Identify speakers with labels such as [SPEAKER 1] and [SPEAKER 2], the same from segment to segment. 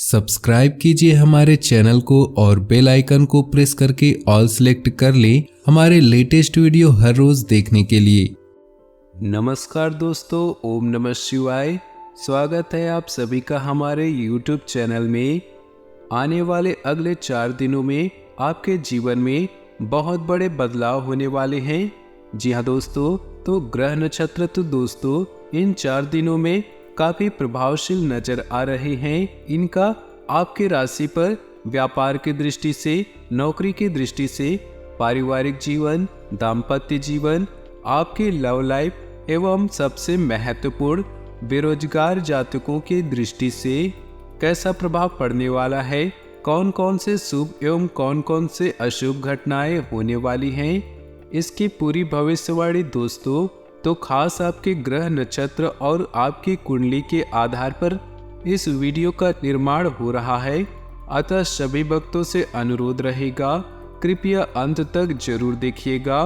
[SPEAKER 1] Subscribe कीजिए हमारे channel को और बेल आइकन को प्रेस करके ऑल सेलेक्ट कर लें हमारे लेटेस्ट वीडियो हर रोज देखने के लिए।
[SPEAKER 2] नमस्कार दोस्तों, ओम नमः शिवाय। स्वागत है आप सभी का हमारे YouTube चैनल में। आने वाले अगले 4 दिनों में आपके जीवन में बहुत बड़े बदलाव होने वाले हैं। जी हाँ दोस्तों, तो ग्रह नक्षत्र तो दोस्तों इन 4 दिनों में काफी प्रभावशील नजर आ रहे हैं। इनका आपके राशि पर व्यापार की दृष्टि से, नौकरी की दृष्टि से, पारिवारिक जीवन, दाम्पत्य जीवन, आपके लव लाइफ एवं सबसे महत्वपूर्ण बेरोजगार जातकों की दृष्टि से कैसा प्रभाव पड़ने वाला है, कौन कौन से शुभ एवं कौन कौन से अशुभ घटनाएं होने वाली हैं, इसकी पूरी भविष्यवाणी दोस्तों तो खास आपके ग्रह नक्षत्र और आपकी कुंडली के आधार पर इस वीडियो का निर्माण हो रहा है। अतः सभी भक्तों से अनुरोध रहेगा, कृपया अंत तक जरूर देखिएगा।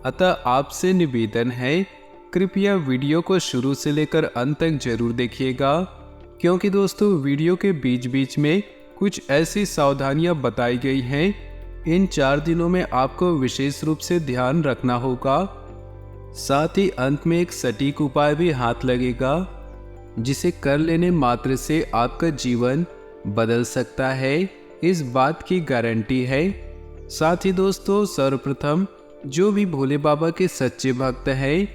[SPEAKER 2] अतः आपसे निवेदन है, कृपया वीडियो को शुरू से लेकर अंत तक जरूर देखिएगा, क्योंकि दोस्तों वीडियो के बीच बीच में कुछ ऐसी सावधानियां बताई गई हैं। इन 4 दिनों में आपको विशेष रूप से ध्यान रखना होगा। साथ ही अंत में एक सटीक उपाय भी हाथ लगेगा, जिसे कर लेने मात्र से आपका जीवन बदल सकता है, इस बात की गारंटी है। साथ ही दोस्तों सर्वप्रथम जो भी भोले बाबा के सच्चे भक्त हैं,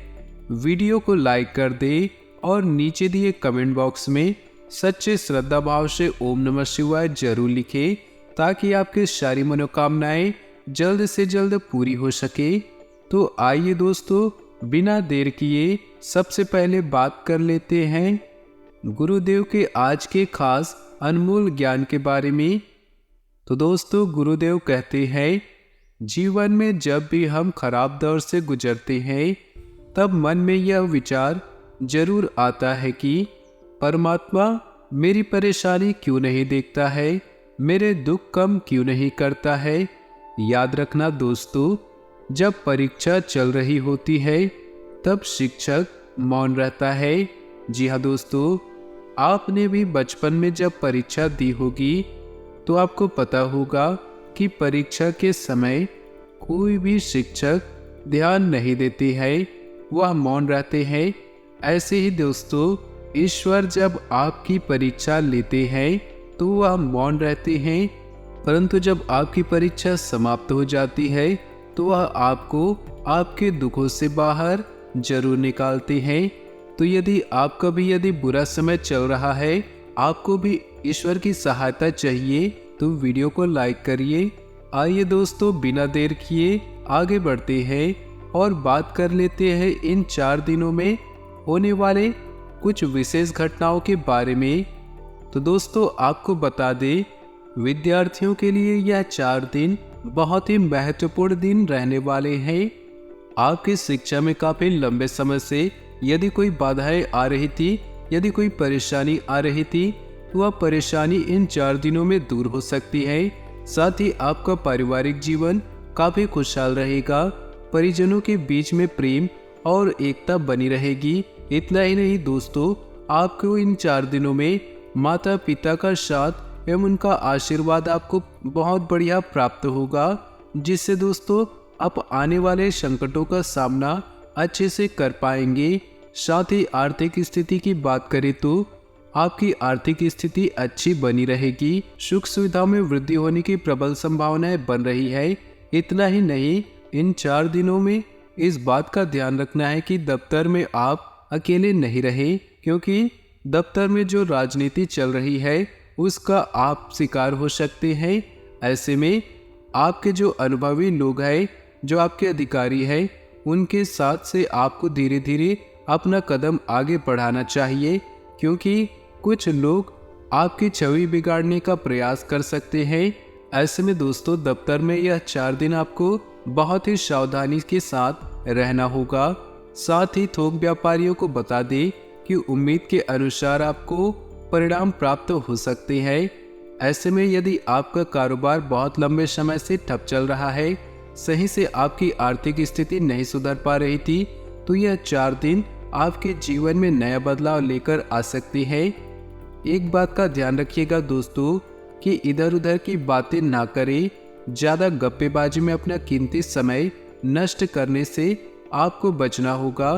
[SPEAKER 2] वीडियो को लाइक कर दे और नीचे दिए कमेंट बॉक्स में सच्चे श्रद्धा भाव से ओम नमः शिवाय जरूर लिखें, ताकि आपकी सारी मनोकामनाएं जल्द से जल्द पूरी हो सके। तो आइए दोस्तों बिना देर किए सबसे पहले बात कर लेते हैं गुरुदेव के आज के खास अनमोल ज्ञान के बारे में। तो दोस्तों गुरुदेव कहते हैं, जीवन में जब भी हम खराब दौर से गुजरते हैं तब मन में यह विचार जरूर आता है कि परमात्मा मेरी परेशानी क्यों नहीं देखता है, मेरे दुख कम क्यों नहीं करता है। याद रखना दोस्तों, जब परीक्षा चल रही होती है तब शिक्षक मौन रहता है। जी हाँ दोस्तों, आपने भी बचपन में जब परीक्षा दी होगी तो आपको पता होगा कि परीक्षा के समय कोई भी शिक्षक ध्यान नहीं देते हैं, वह मौन रहते हैं। ऐसे ही दोस्तों ईश्वर जब आपकी परीक्षा लेते हैं तो वह मौन रहते हैं, परंतु जब आपकी परीक्षा समाप्त हो जाती है तो वह आपको आपके दुखों से बाहर जरूर निकालते हैं। तो यदि आपका भी यदि बुरा समय चल रहा है, आपको भी ईश्वर की सहायता चाहिए, तो वीडियो को लाइक करिए। आइए दोस्तों बिना देर किए आगे बढ़ते हैं और बात कर लेते हैं इन 4 दिनों में होने वाले कुछ विशेष घटनाओं के बारे में। तो दोस्तों आपको बता दें, विद्यार्थियों के लिए यह 4 दिन बहुत ही महत्वपूर्ण दिन रहने वाले हैं। आपकी शिक्षा में काफी लंबे समय से यदि कोई बाधाएं आ रही थी, यदि कोई परेशानी आ रही थी, तो वह परेशानी इन 4 दिनों में दूर हो सकती है। साथ ही आपका पारिवारिक जीवन काफी खुशहाल रहेगा, परिजनों के बीच में प्रेम और एकता बनी रहेगी। इतना ही नहीं दोस्तों, आपको इन 4 दिनों में माता पिता का साथ एवं उनका आशीर्वाद आपको बहुत बढ़िया प्राप्त होगा, जिससे दोस्तों आप आने वाले संकटों का सामना अच्छे से कर पाएंगे। साथ ही आर्थिक स्थिति की बात करें तो आपकी आर्थिक स्थिति अच्छी बनी रहेगी, सुख सुविधाओं में वृद्धि होने की प्रबल संभावनाएं बन रही है। इतना ही नहीं, इन 4 दिनों में इस बात का ध्यान रखना है कि दफ्तर में आप अकेले नहीं रहे, क्योंकि दफ्तर में जो राजनीति चल रही है उसका आप शिकार हो सकते हैं। ऐसे में आपके जो अनुभवी लोग हैं, जो आपके अधिकारी हैं, उनके साथ से आपको धीरे धीरे अपना कदम आगे बढ़ाना चाहिए, क्योंकि कुछ लोग आपकी छवि बिगाड़ने का प्रयास कर सकते हैं। ऐसे में दोस्तों दफ्तर में यह 4 दिन आपको बहुत ही सावधानी के साथ रहना होगा। साथ ही थोक व्यापारियों को बता दें कि उम्मीद के अनुसार आपको परिणाम प्राप्त हो सकते हैं। ऐसे में यदि आपका कारोबार बहुत लंबे समय से ठप चल रहा है, सही से आपकी आर्थिक स्थिति नहीं सुधर पा रही थी, तो यह 4 दिन आपके जीवन में नया बदलाव लेकर आ सकती है। एक बात का ध्यान रखिएगा दोस्तों कि इधर उधर की बातें ना करें। ज़्यादा गप्पेबाजी में अपना कीमती समय नष्ट करने से आपको बचना होगा,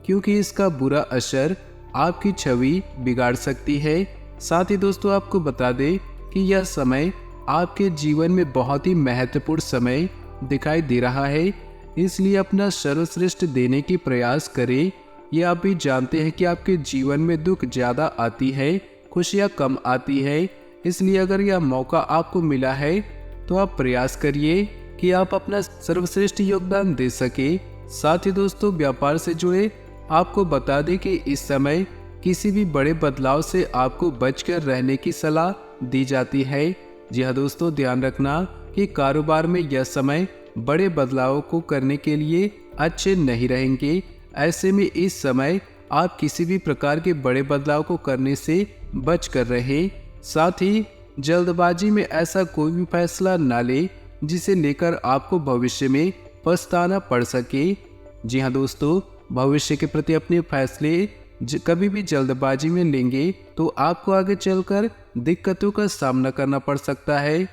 [SPEAKER 2] क्योंकि इसका बुरा असर आपकी छवि बिगाड़ सकती है। साथ ही दोस्तों आपको बता दें कि यह समय आपके जीवन में बहुत ही महत्वपूर्ण समय दिखाई दे रहा है, इसलिए अपना सर्वश्रेष्ठ देने की प्रयास करें। ये आप भी जानते हैं कि आपके जीवन में दुख ज़्यादा आती है, खुशियाँ कम आती है, इसलिए अगर यह मौका आपको मिला है तो आप प्रयास करिए कि आप अपना सर्वश्रेष्ठ योगदान दे सके। साथ ही दोस्तों व्यापार से जुड़े आपको बता दें कि इस समय किसी भी बड़े बदलाव से आपको बचकर रहने की सलाह दी जाती है। जी हाँ दोस्तों, ध्यान रखना कि कारोबार में यह समय बड़े बदलावों को करने के लिए अच्छे नहीं रहेंगे। ऐसे में इस समय आप किसी भी प्रकार के बड़े बदलाव को करने से बच कर रहें। साथ ही जल्दबाजी में ऐसा कोई भी फैसला ना ले जिसे लेकर आपको भविष्य में पछताना पड़ सके। जी हाँ दोस्तों, भविष्य के प्रति अपने फैसले कभी भी जल्दबाजी में लेंगे तो आपको आगे चलकर दिक्कतों का सामना करना पड़ सकता है।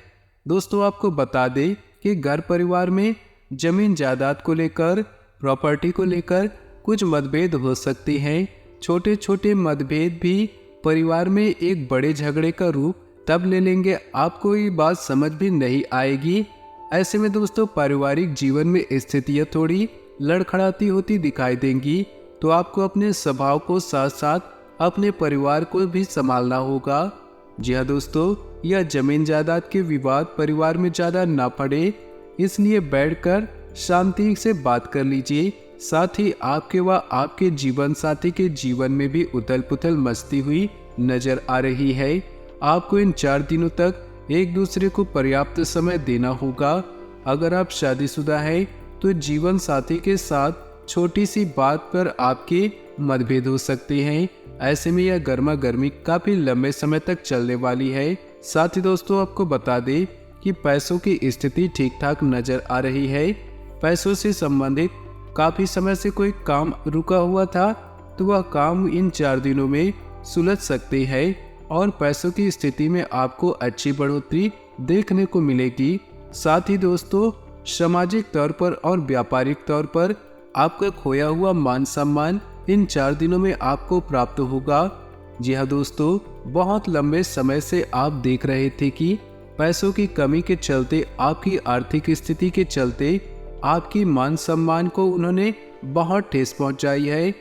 [SPEAKER 2] दोस्तों आपको बता दें कि घर परिवार में जमीन जायदाद को लेकर, प्रॉपर्टी को लेकर कुछ मतभेद हो सकते हैं। छोटे छोटे मतभेद भी परिवार में एक बड़े झगड़े का रूप तब ले लेंगे, आपको ये बात समझ भी नहीं आएगी। ऐसे में दोस्तों पारिवारिक जीवन में स्थितियाँ थोड़ी लड़खड़ाती होती दिखाई देंगी, तो आपको अपने स्वभाव को साथ साथ अपने परिवार को भी संभालना होगा। जी हाँ दोस्तों, यह जमीन जायदाद के विवाद परिवार में ज़्यादा ना पड़े, इसलिए बैठकर शांति से बात कर लीजिए। साथ ही आपके व आपके जीवन साथी के जीवन में भी उथल पुथल मचती हुई नजर आ रही है। आपको इन 4 दिनों तक एक दूसरे को पर्याप्त समय देना होगा। अगर आप शादीशुदा हैं तो जीवन साथी के साथ छोटी सी बात पर आपके मतभेद हो सकते हैं। ऐसे में यह गर्मा गर्मी काफी लंबे समय तक चलने वाली है। साथ ही दोस्तों आपको बता दें कि पैसों की स्थिति ठीक ठाक नजर आ रही है। पैसों से संबंधित काफी समय से कोई काम रुका हुआ था तो वह काम इन 4 दिनों में सुलझ सकते हैं और पैसों की स्थिति में आपको अच्छी बढ़ोतरी देखने को मिलेगी। साथ ही दोस्तों सामाजिक तौर पर और व्यापारिक तौर पर आपका खोया हुआ मान सम्मान इन 4 दिनों में आपको प्राप्त होगा। जी हाँ दोस्तों, बहुत लंबे समय से आप देख रहे थे कि पैसों की कमी के चलते, आपकी आर्थिक स्थिति के चलते आपकी मान सम्मान को उन्होंने बहुत ठेस पहुंचाई है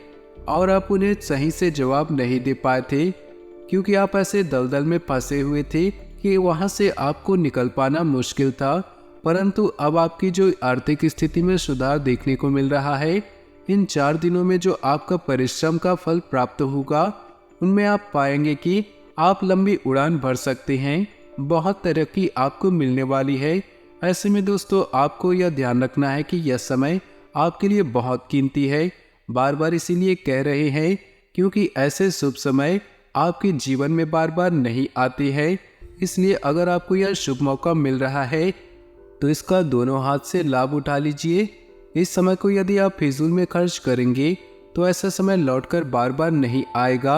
[SPEAKER 2] और आप उन्हें सही से जवाब नहीं दे पाए थे, क्योंकि आप ऐसे दलदल में फंसे हुए थे कि वहां से आपको निकल पाना मुश्किल था। परंतु अब आपकी जो आर्थिक स्थिति में सुधार देखने को मिल रहा है, इन 4 दिनों में जो आपका परिश्रम का फल प्राप्त होगा उनमें आप पाएंगे कि आप लंबी उड़ान भर सकते हैं। बहुत तरक्की आपको मिलने वाली है। ऐसे में दोस्तों आपको यह ध्यान रखना है कि यह समय आपके लिए बहुत कीमती है। बार बार इसीलिए कह रहे हैं क्योंकि ऐसे शुभ समय आपके जीवन में बार बार नहीं आते हैं। इसलिए अगर आपको यह शुभ मौका मिल रहा है तो इसका दोनों हाथ से लाभ उठा लीजिए। इस समय को यदि आप फिजूल में खर्च करेंगे तो ऐसा समय लौटकर बार बार नहीं आएगा।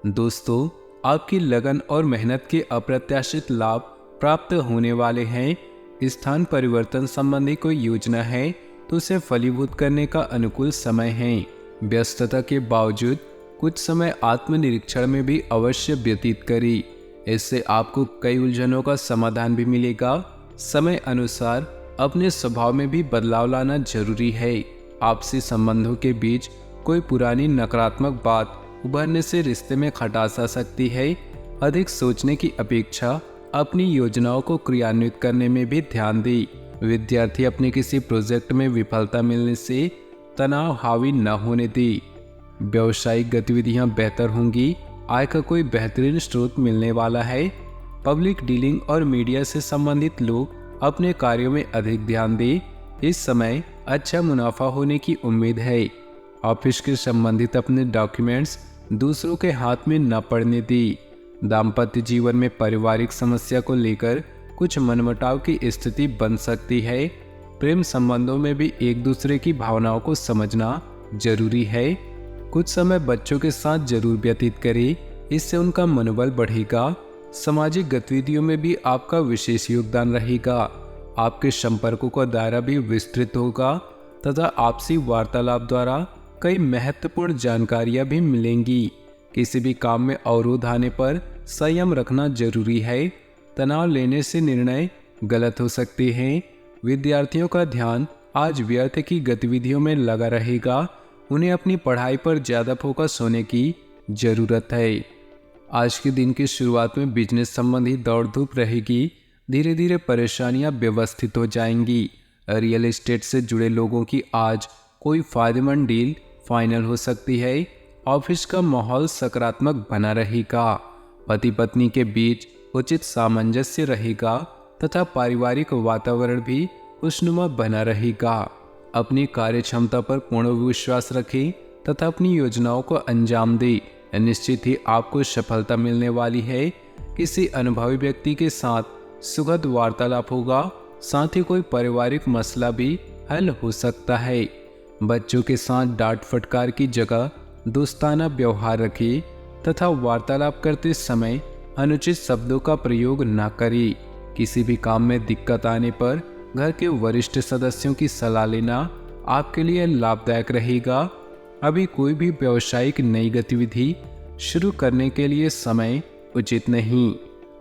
[SPEAKER 2] दोस्तों आपकी लगन और मेहनत के अप्रत्याशित लाभ प्राप्त होने वाले हैं। स्थान परिवर्तन संबंधी कोई योजना है तो उसे फलीभूत करने का अनुकूल समय है। व्यस्तता के बावजूद कुछ समय आत्मनिरीक्षण में भी अवश्य व्यतीत करें, इससे आपको कई उलझनों का समाधान भी मिलेगा। समय अनुसार अपने स्वभाव में भी बदलाव लाना जरूरी है। आपसी संबंधों के बीच कोई पुरानी नकारात्मक बात उभरने से रिश्ते में खटास आ सकती है। अधिक सोचने की अपेक्षा अपनी योजनाओं को क्रियान्वित करने में भी ध्यान दें। विद्यार्थी अपने किसी प्रोजेक्ट में विफलता मिलने से तनाव हावी न होने दें। व्यावसायिक गतिविधियां बेहतर होंगी। आय का कोई बेहतरीन स्रोत मिलने वाला है। पब्लिक डीलिंग और मीडिया से संबंधित लोग अपने कार्यों में अधिक ध्यान दें। इस समय अच्छा मुनाफा होने की उम्मीद है। ऑफिस के संबंधित अपने डॉक्यूमेंट्स दूसरों के हाथ में न पड़ने दें। दाम्पत्य जीवन में पारिवारिक समस्या को लेकर कुछ मनमुटाव की स्थिति बन सकती है। प्रेम संबंधों में भी एक दूसरे की भावनाओं को समझना जरूरी है। कुछ समय बच्चों के साथ जरूर व्यतीत करें, इससे उनका मनोबल बढ़ेगा। सामाजिक गतिविधियों में भी आपका विशेष योगदान रहेगा। आपके संपर्कों का दायरा भी विस्तृत होगा तथा आपसी वार्तालाप द्वारा कई महत्वपूर्ण जानकारियां भी मिलेंगी। किसी भी काम में अवरोध आने पर संयम रखना जरूरी है। तनाव लेने से निर्णय गलत हो सकते हैं। विद्यार्थियों का ध्यान आज व्यर्थ की गतिविधियों में लगा रहेगा। उन्हें अपनी पढ़ाई पर ज़्यादा फोकस होने की ज़रूरत है। आज के दिन की शुरुआत में बिजनेस संबंधी दौड़ धूप रहेगी। धीरे धीरे परेशानियां व्यवस्थित हो जाएंगी। रियल एस्टेट से जुड़े लोगों की आज कोई फायदेमंद डील फाइनल हो सकती है। ऑफिस का माहौल सकारात्मक बना रहेगा। पति पत्नी के बीच उचित सामंजस्य रहेगा तथा पारिवारिक वातावरण भी खुशनुमा बना रहेगा। अपनी कार्य क्षमता पर पूर्ण विश्वास रखें तथा अपनी योजनाओं को अंजाम दें। निश्चित ही आपको सफलता मिलने वाली है। किसी अनुभवी व्यक्ति के साथ सुखद वार्तालाप होगा। साथ ही कोई पारिवारिक मसला भी हल हो सकता है। बच्चों के साथ डांट फटकार की जगह दोस्ताना व्यवहार रखें तथा वार्तालाप करते समय अनुचित शब्दों का प्रयोग न करें। किसी भी काम में दिक्कत आने पर घर के वरिष्ठ सदस्यों की सलाह लेना आपके लिए लाभदायक रहेगा। अभी कोई भी व्यावसायिक नई गतिविधि शुरू करने के लिए समय उचित नहीं।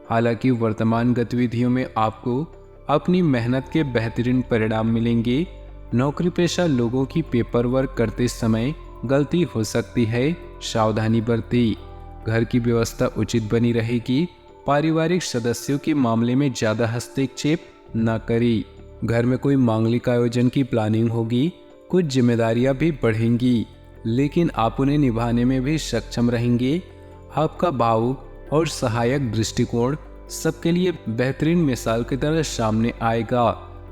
[SPEAKER 2] हालांकि वर्तमान गतिविधियों में आपको अपनी मेहनत के बेहतरीन परिणाम मिलेंगे। नौकरी पेशा लोगों की पेपर वर्क करते समय गलती हो सकती है, सावधानी बरतें। घर की व्यवस्था उचित बनी रहेगी। पारिवारिक सदस्यों के मामले में ज़्यादा हस्तक्षेप न करें। घर में कोई मांगलिक आयोजन की प्लानिंग होगी। कुछ जिम्मेदारियां भी बढ़ेंगी, लेकिन आप उन्हें निभाने में भी सक्षम रहेंगे। आपका भावुक और सहायक दृष्टिकोण सबके लिए बेहतरीन मिसाल की तरह सामने आएगा।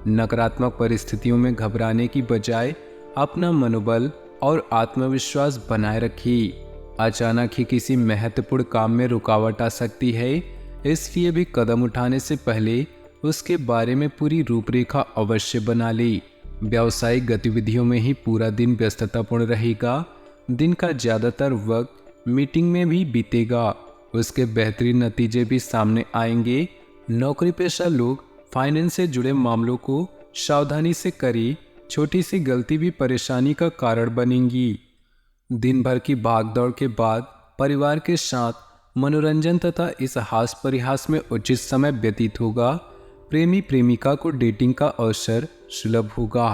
[SPEAKER 2] नकारात्मक परिस्थितियों में घबराने की बजाय अपना मनोबल और आत्मविश्वास बनाए रखिए। अचानक ही किसी महत्वपूर्ण काम में रुकावट आ सकती है, इसलिए भी कदम उठाने से पहले उसके बारे में पूरी रूपरेखा अवश्य बना ली। व्यावसायिक गतिविधियों में ही पूरा दिन व्यस्ततापूर्ण रहेगा। दिन का ज़्यादातर वक्त मीटिंग में भी बीतेगा। उसके बेहतरीन नतीजे भी सामने आएंगे। नौकरी पेशा लोग फाइनेंस से जुड़े मामलों को सावधानी से करें। छोटी सी गलती भी परेशानी का कारण बनेगी। दिन भर की भागदौड़ के बाद परिवार के साथ मनोरंजन तथा इस हास परिहास में उचित समय व्यतीत होगा। प्रेमी प्रेमिका को डेटिंग का अवसर सुलभ होगा।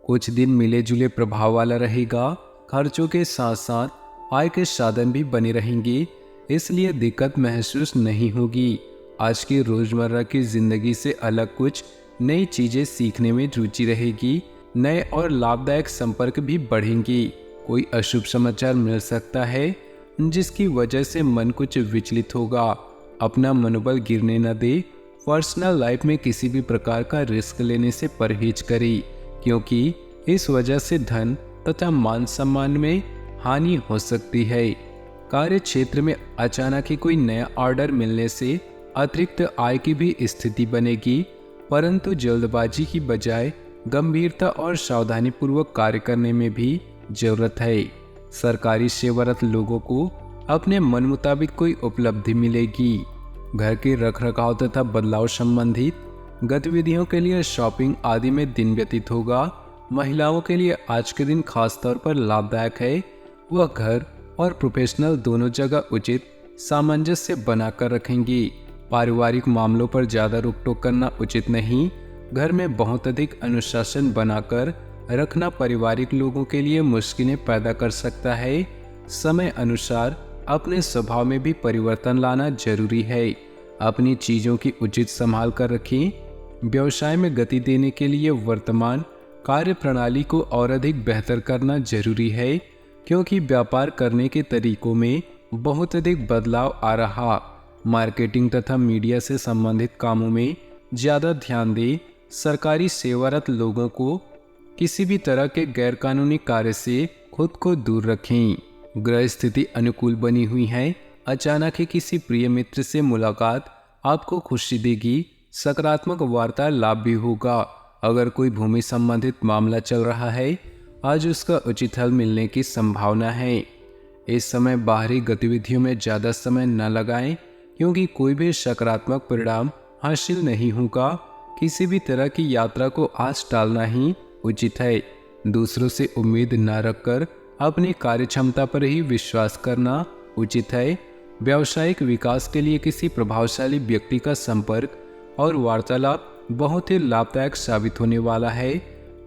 [SPEAKER 2] कुछ दिन मिले जुले प्रभाव वाला रहेगा। खर्चों के साथ साथ आय के साधन भी बने रहेंगे, इसलिए दिक्कत महसूस नहीं होगी। आज की रोजमर्रा की जिंदगी से अलग कुछ नई चीजें सीखने में रुचि रहेगी। नए और लाभदायक संपर्क भी बढ़ेंगे। कोई अशुभ समाचार मिल सकता है, जिसकी वजह से मन कुछ विचलित होगा। अपना मनोबल गिरने न दे। पर्सनल लाइफ में किसी भी प्रकार का रिस्क लेने से परहेज करें, क्योंकि इस वजह से धन तथा मान सम्मान में हानि हो सकती है। कार्य क्षेत्र में अचानक ही कोई नया ऑर्डर मिलने से अतिरिक्त आय की भी स्थिति बनेगी, परंतु जल्दबाजी की बजाय गंभीरता और सावधानी पूर्वक कार्य करने में भी जरूरत है। सरकारी सेवारत लोगों को अपने मन मुताबिक कोई उपलब्धि मिलेगी। घर के रखरखाव तथा बदलाव संबंधित गतिविधियों के लिए शॉपिंग आदि में दिन व्यतीत होगा। महिलाओं के लिए आज के दिन खास तौर पर लाभदायक है। वह घर और प्रोफेशनल दोनों जगह उचित सामंजस्य बनाकर रखेंगी। पारिवारिक मामलों पर ज़्यादा रुक टोक करना उचित नहीं। घर में बहुत अधिक अनुशासन बनाकर रखना पारिवारिक लोगों के लिए मुश्किलें पैदा कर सकता है। समय अनुसार अपने स्वभाव में भी परिवर्तन लाना जरूरी है। अपनी चीज़ों की उचित संभाल कर रखें। व्यवसाय में गति देने के लिए वर्तमान कार्य प्रणाली को और अधिक बेहतर करना जरूरी है, क्योंकि व्यापार करने के तरीकों में बहुत अधिक बदलाव आ रहा। मार्केटिंग तथा मीडिया से संबंधित कामों में ज़्यादा ध्यान दें। सरकारी सेवारत लोगों को किसी भी तरह के गैरकानूनी कार्य से खुद को दूर रखें। ग्रह स्थिति अनुकूल बनी हुई है। अचानक ही किसी प्रिय मित्र से मुलाकात आपको खुशी देगी। सकारात्मक वार्तालाप भी होगा। अगर कोई भूमि संबंधित मामला चल रहा है, आज उसका उचित हल मिलने की संभावना है। इस समय बाहरी गतिविधियों में ज़्यादा समय न लगाएं, क्योंकि कोई भी सकारात्मक परिणाम हासिल नहीं होगा। किसी भी तरह की यात्रा को आज टालना ही उचित है। दूसरों से उम्मीद न रखकर अपनी कार्यक्षमता पर ही विश्वास करना उचित है। व्यावसायिक विकास के लिए किसी प्रभावशाली व्यक्ति का संपर्क और वार्तालाप बहुत ही लाभदायक साबित होने वाला है।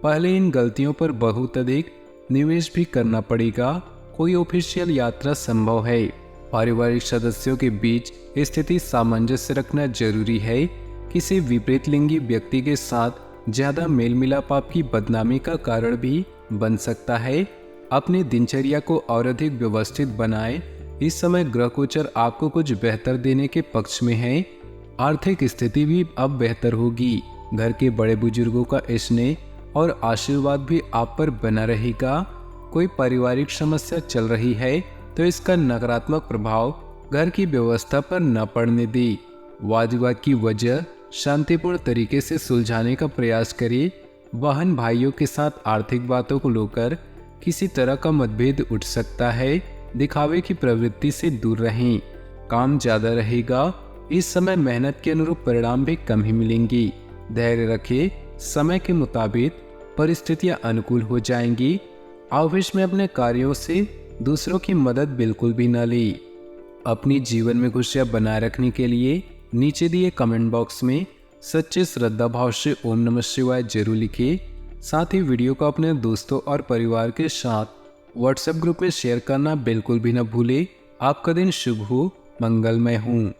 [SPEAKER 2] पहले इन गलतियों पर बहुत अधिक निवेश भी करना पड़ेगा। कोई ऑफिशियल यात्रा संभव है। पारिवारिक सदस्यों के बीच स्थिति सामंजस्य रखना जरूरी है। किसी विपरीत लिंगी व्यक्ति के साथ ज्यादा मेल मिलाप आपकी बदनामी का कारण भी बन सकता है। अपनी दिनचर्या को और अधिक व्यवस्थित बनाएं। इस समय ग्रह गोचर आपको कुछ बेहतर देने के पक्ष में है। आर्थिक स्थिति भी अब बेहतर होगी। घर के बड़े बुजुर्गों का स्नेह और आशीर्वाद भी आप पर बना रहेगा। कोई पारिवारिक समस्या चल रही है तो इसका नकारात्मक प्रभाव घर की व्यवस्था पर न पड़ने दी। वाद विवाद की वजह शांतिपूर्ण तरीके से सुलझाने का प्रयास करें। बहन भाइयों के साथ आर्थिक बातों को लेकर किसी तरह का मतभेद उठ सकता है। दिखावे की प्रवृत्ति से दूर रहें। काम ज्यादा रहेगा। इस समय मेहनत के अनुरूप परिणाम भी कम ही मिलेंगी। धैर्य रखें। समय के मुताबिक परिस्थितियां अनुकूल हो जाएंगी। ऑफिस में अपने कार्यों से दूसरों की मदद बिल्कुल भी न लें। अपनी जीवन में खुशियां बनाए रखने के लिए नीचे दिए कमेंट बॉक्स में सच्चे श्रद्धा भाव से ओम नमः शिवाय जरूर लिखिए। साथ ही वीडियो को अपने दोस्तों और परिवार के साथ व्हाट्सएप ग्रुप में शेयर करना बिल्कुल भी न भूलें। आपका दिन शुभ हो, मंगलमय हो।